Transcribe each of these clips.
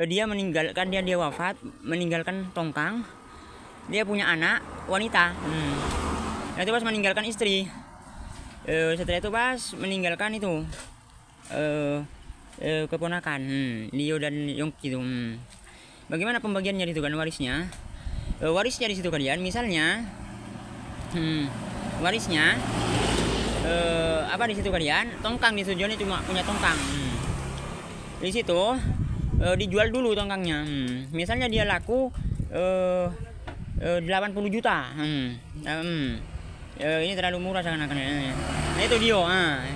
dia wafat, meninggalkan tongkang. Dia punya anak wanita. Nah itu pas meninggalkan istri. Setelah itu pas meninggalkan itu keponakan, Leo dan Yongki itu. Bagaimana pembagiannya itu kan warisnya? Warisnya di situ kalian, misalnya warisnya apa di situ kalian? Tongkang di tujuannya cuma punya tongkang. Di situ dijual dulu tongkangnya. Misalnya dia laku 80 juta. Ini terlalu murah seakan-akan. Nah itu Dio.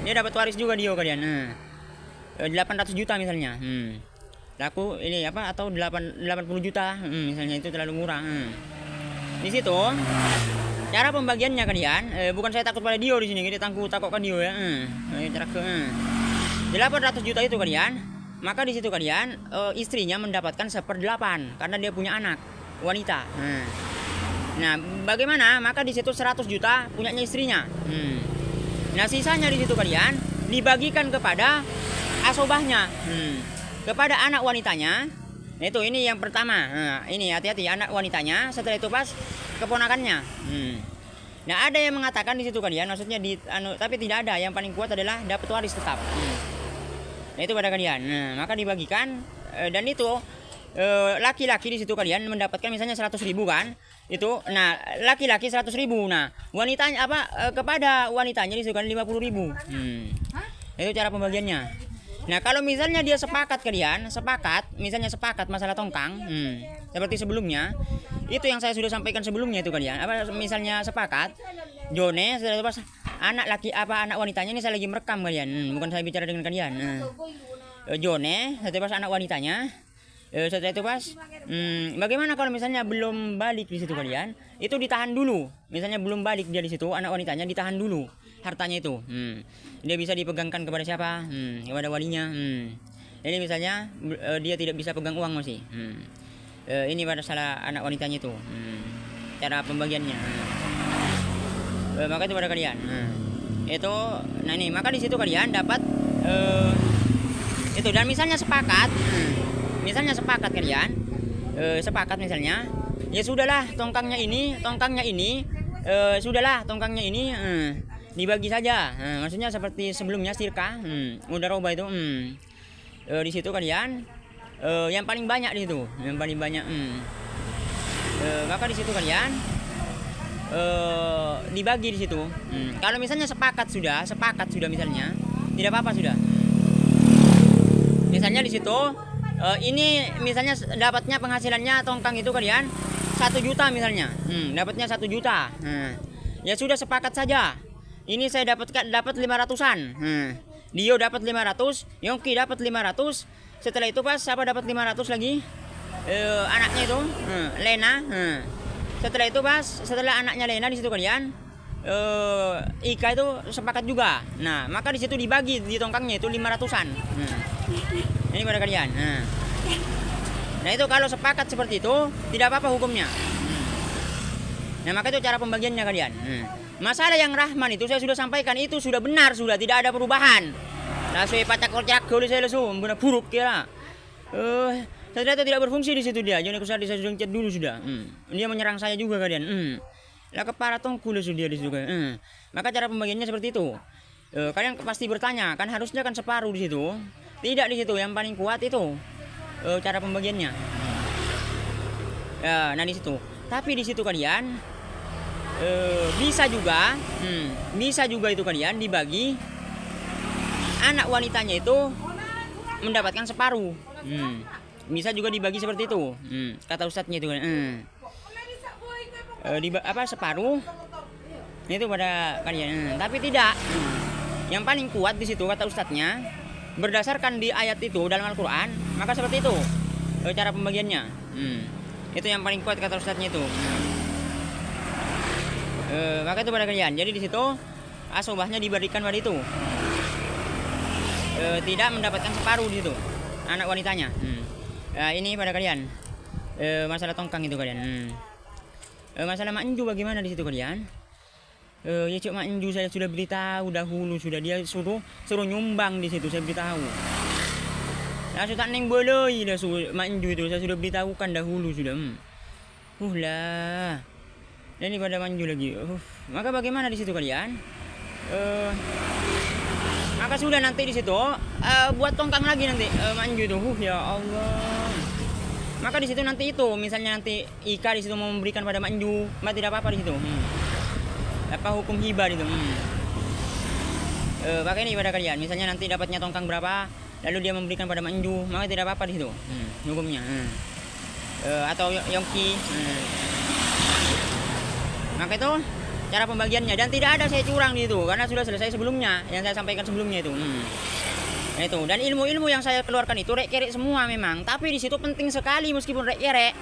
Dia dapat waris juga Dio kalian. 800 juta misalnya. Laku ini apa atau 80 juta. Misalnya itu terlalu murah. Di situ cara pembagiannya kalian, bukan saya takut pada Dio di sini, kita takutkan Dio ya. 800 juta itu kalian, maka di situ kalian istrinya mendapatkan 1/8 karena dia punya anak wanita. Nah, bagaimana? Maka di situ 100 juta punyanya istrinya. Nah, sisanya di situ kalian dibagikan kepada asobahnya, kepada anak wanitanya. Itu ini yang pertama. Ini hati-hati anak wanitanya. Setelah itu pas keponakannya. Nah, ada yang mengatakan di situ kalian, maksudnya tapi tidak ada. Yang paling kuat adalah dapat waris tetap. Nah, itu pada kalian. Nah, maka dibagikan dan itu laki-laki di situ kalian mendapatkan misalnya 100.000 kan? Itu. Nah, laki-laki 100.000. Nah, wanitanya kepada wanitanya di situ kan 50.000. Itu cara pembagiannya. Nah, kalau misalnya dia sepakat misalnya sepakat masalah tongkang, seperti sebelumnya, itu yang saya sudah sampaikan sebelumnya itu kalian. Misalnya sepakat, Jone, setelah itu pas anak wanitanya ini saya lagi merekam kalian, bukan saya bicara dengan kalian. Jone, setelah pas anak wanitanya, setelah itu pas, bagaimana kalau misalnya belum balik di situ kalian, itu ditahan dulu. Misalnya belum balik dia di situ, anak wanitanya ditahan dulu hartanya itu. Dia bisa dipegangkan kepada siapa? Kepada walinya. Ini misalnya dia tidak bisa pegang uang masih. Ini pada salah anak wanitanya itu. Cara pembagiannya. Maka itu pada kalian. Itu, nah ini maka di situ kalian dapat itu dan misalnya sepakat. Misalnya sepakat kalian, sepakat misalnya, ya sudahlah tongkangnya ini, sudahlah tongkangnya ini dibagi saja. Maksudnya seperti sebelumnya sirka, mudarobah itu. Di situ kalian yang paling banyak di situ, maka di situ kalian dibagi di situ. Kalau misalnya sepakat sudah misalnya, tidak apa-apa sudah. Misalnya di situ ini misalnya dapatnya penghasilannya tongkang itu kalian 1 juta misalnya. Dapatnya 1 juta. Ya sudah sepakat saja. Ini saya dapat 500-an. Dio dapat 500, Yongki dapat 500. Setelah itu pas siapa dapat 500 lagi? Anaknya itu, Lena. Setelah itu pas setelah anaknya Lena di situ kalian Ika itu sepakat juga. Nah, maka di situ dibagi di tongkangnya itu 500-an. Ini pada kalian. Nah, itu kalau sepakat seperti itu tidak apa-apa hukumnya. Nah, maka itu cara pembagiannya kalian. Masalah yang Rahman itu saya sudah sampaikan, itu sudah benar, sudah tidak ada perubahan. Nah, saya pacak kocak gol saya langsung benar buruk kira. Ternyata tidak berfungsi di situ dia. Jadi saya sudah chat dulu sudah. Dia menyerang saya juga kalian. Lah kepala tongku sudah di situ. Maka cara pembagiannya seperti itu. Kalian pasti bertanya, kan harusnya kan separuh di situ. Tidak di situ, yang paling kuat itu cara pembagiannya. Nah di situ. Tapi di situ kalian bisa juga itu kalian dibagi anak wanitanya itu mendapatkan separuh. Bisa juga dibagi seperti itu. Kata ustadznya itu kan. Separuh itu pada kalian. Tapi tidak. Yang paling kuat di situ kata ustadznya, berdasarkan di ayat itu dalam Al-Quran, maka seperti itu cara pembagiannya. Itu yang paling kuat kata ustadznya itu. Maka itu pada kalian. Jadi di situ asobahnya diberikan pada itu. Tidak mendapatkan separuh di situ anak wanitanya. Ini pada kalian. Masalah tongkang itu kalian. Masalah Mak Enju bagaimana di situ kalian? Ya Cik Mak Enju saya sudah beritahu dahulu, sudah dia suruh nyumbang di situ, saya beritahu. sudah neng boleh dah manju itu saya sudah beritahukan dahulu sudah. Lah. Dan ini pada manju lagi. Maka bagaimana di situ kalian? Maka sudah nanti di situ buat tongkang lagi nanti manju itu. Ya Allah. Maka di situ nanti itu misalnya nanti Ika di situ mau memberikan pada manju, maka tidak apa-apa di situ. Apa hukum hibah itu? Pakai ini pada kalian. Misalnya nanti dapatnya tongkang berapa, lalu dia memberikan pada manju, maka tidak apa-apa di situ. Hukumnya. Atau yongki. Maka itu cara pembagiannya, dan tidak ada saya curang di itu karena sudah selesai sebelumnya yang saya sampaikan sebelumnya itu. Itu, dan ilmu-ilmu yang saya keluarkan itu rek kerek semua memang, tapi di situ penting sekali meskipun rek kerek.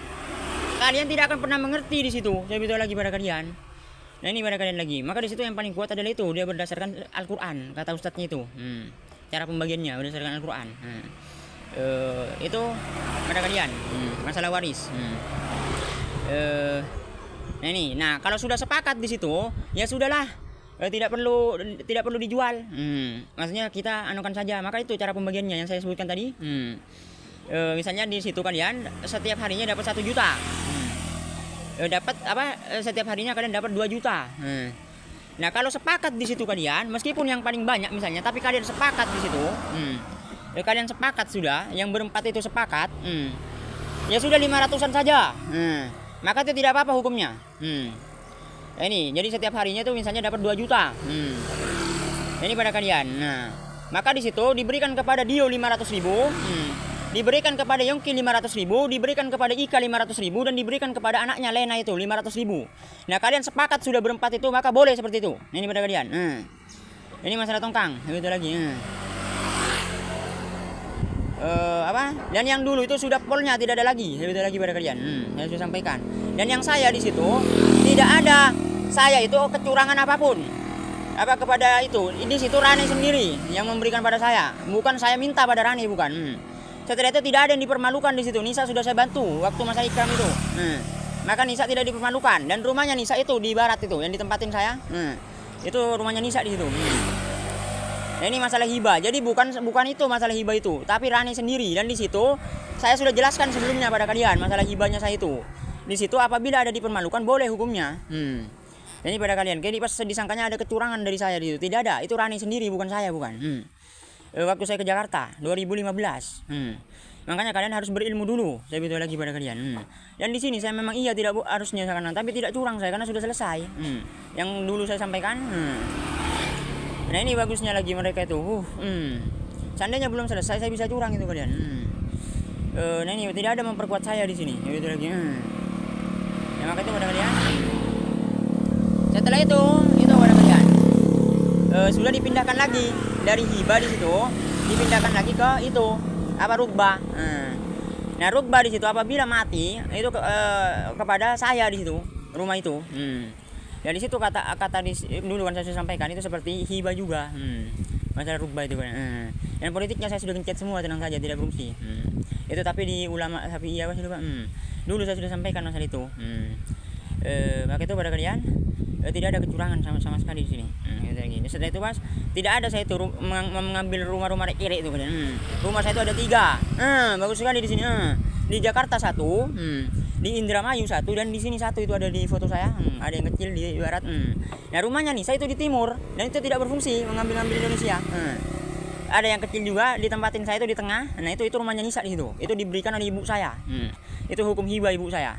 Kalian tidak akan pernah mengerti di situ. Saya beritahu lagi pada kalian. Nah ini pada kalian lagi. Maka di situ yang paling kuat adalah itu, dia berdasarkan Al-Qur'an, kata ustadznya itu. Cara pembagiannya berdasarkan Al-Qur'an. Itu pada kalian. Masalah waris. Nah ini, kalau sudah sepakat di situ, ya sudahlah, tidak perlu dijual. Maksudnya kita anukan saja. Maka itu cara pembagiannya yang saya sebutkan tadi. Misalnya di situ kalian setiap harinya dapat 1 juta. Dapat apa? Setiap harinya kalian dapat 2 juta. Nah kalau sepakat di situ kalian, meskipun yang paling banyak misalnya, tapi kalian sepakat di situ. Kalian sepakat sudah, yang berempat itu sepakat. Ya sudah 500-an saja. Maka itu tidak apa-apa hukumnya. Nah, ini jadi setiap harinya itu misalnya dapat 2 juta. Ini pada kalian. Nah, maka di situ diberikan kepada Dio 500.000, diberikan kepada Yongki 500.000, diberikan kepada Ika 500.000, dan diberikan kepada anaknya Lena itu 500.000. Nah kalian sepakat sudah berempat itu, maka boleh seperti itu. Ini pada kalian. Ini masalah tongkang. Begitu lagi. Dan yang dulu itu sudah polnya tidak ada lagi. Begitu lagi pada kalian. Saya sudah sampaikan. Dan yang saya di situ tidak ada saya itu kecurangan apapun. Apa kepada itu? Di situ Rani sendiri yang memberikan pada saya. Bukan saya minta pada Rani, bukan. Setelah itu tidak ada yang dipermalukan di situ. Nisa sudah saya bantu waktu masa ikram itu. Maka Nisa tidak dipermalukan, dan rumahnya Nisa itu di barat itu yang ditempatin saya. Itu rumahnya Nisa di situ. Nah, ini masalah hibah. Jadi bukan itu masalah hibah itu, tapi Rani sendiri. Dan di situ saya sudah jelaskan sebelumnya pada kalian masalah hibahnya saya itu. Di situ apabila ada dipermalukan boleh hukumnya. Ini pada kalian. Jadi pas disangkanya ada kecurangan dari saya di situ. Tidak ada. Itu Rani sendiri, bukan saya, bukan. Waktu saya ke Jakarta 2015. Makanya kalian harus berilmu dulu. Saya beritahu lagi pada kalian. Dan di sini saya memang tidak harusnya sekarang, tapi tidak curang saya karena sudah selesai. Yang dulu saya sampaikan. Nah ini bagusnya lagi mereka itu. Seandainya belum selesai saya bisa curang itu kalian. Nah ini tidak ada memperkuat saya di sini. Saya beritahu lagi. Ya maka itu pada kalian. Setelah itu pada kalian. Sudah dipindahkan lagi dari hibah di situ, dipindahkan lagi ke itu rukbah. Nah rukbah di situ apabila mati itu kepada saya di situ rumah itu. Dan di situ kata dulu kan saya sampaikan itu seperti hibah juga. Masalah rukbah itu kan. Dan politiknya saya sudah gencet semua, tenang saja, tidak berfungsi. Itu tapi di ulama Syafi'iyah lupa. Dulu saya sudah sampaikan masalah itu. Maka itu pada kalian tidak ada kecurangan sama sekali di sini. Setelah itu tidak ada saya itu mengambil rumah-rumah kiri itu kalian. Rumah saya itu ada 3. Bagus sekali di sini. Di Jakarta 1, di Indramayu 1, dan di sini 1 itu ada di foto saya. Ada yang kecil di barat. Nah rumahnya nih saya itu di timur, dan itu tidak berfungsi mengambil Indonesia. Ada yang kecil juga ditempatin saya itu di tengah. Nah itu rumahnya Nisa di situ. Itu diberikan oleh ibu saya. Itu hukum hibah ibu saya.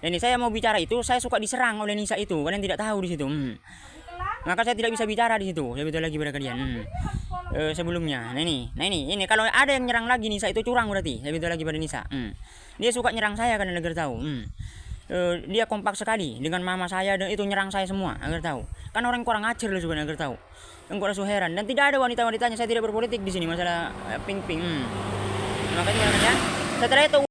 Ini saya mau bicara itu, saya suka diserang oleh Nisa itu. Kalian tidak tahu di situ. Maka saya tidak bisa bicara di situ. Saya bicara lagi pada kalian. Sebelumnya. Nah ini kalau ada yang nyerang lagi Nisa itu curang berarti. Saya bicara lagi pada Nisa. Dia suka nyerang saya karena agar tahu. Dia kompak sekali dengan mama saya, dan itu nyerang saya semua agar tahu. Kan orang kurang ajar loh sebenarnya agar tahu. Engkau rasa heran, dan tidak ada wanita-wanitanya. Saya tidak berpolitik di sini masalah ping-ping. Makanya setelah itu